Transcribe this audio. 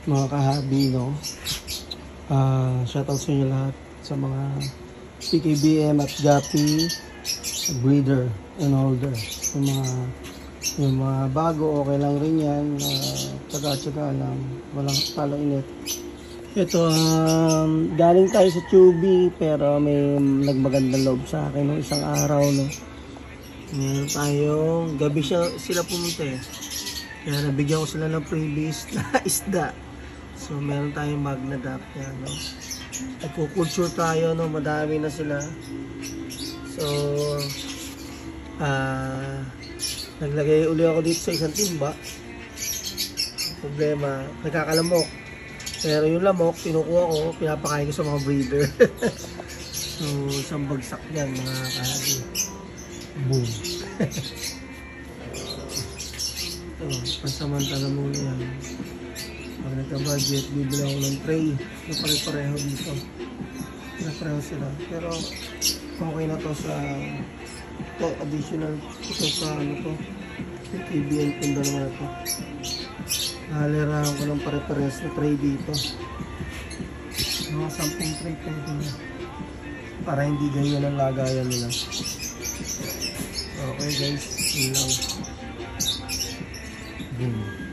mga kahabi, no? Shoutout sa inyo lahat sa mga PKBM at Gapi breeder and holder. Yung mga bago, okay lang rin yan. Tsaga-tsaga lang, walang talong init. Ito, galing tayo sa Tubi, pero may nagmagandang loob sa akin no, isang araw, no? Meron tayong gabi sila pumunta eh. Kaya nabigyan ko sila ng freebies na isda. So meron tayong magnadap yan, no? Nagkukulture tayo, no? Madami na sila. So naglagay uli ako dito sa isang timba. Problema, nagkakalamok. Pero yung lamok, kinukuha ko, pinapakain ko sa mga breeder. So isang bagsak yan mga kahabi. Boom. Ito, pansamantala muna yan. Pag nagka-budget, bibili ako ng tray na pare-pareho dito. Pare-pareho sila. Pero okay na to sa ito, additional ito sa ano to. KBL punda naman ito. Nahalirahan ko ng pare-parehas na tray dito. Mga 10 tray pwede na. Para hindi ganyan ang lagayan nila. Okay guys, yun lang. Boom.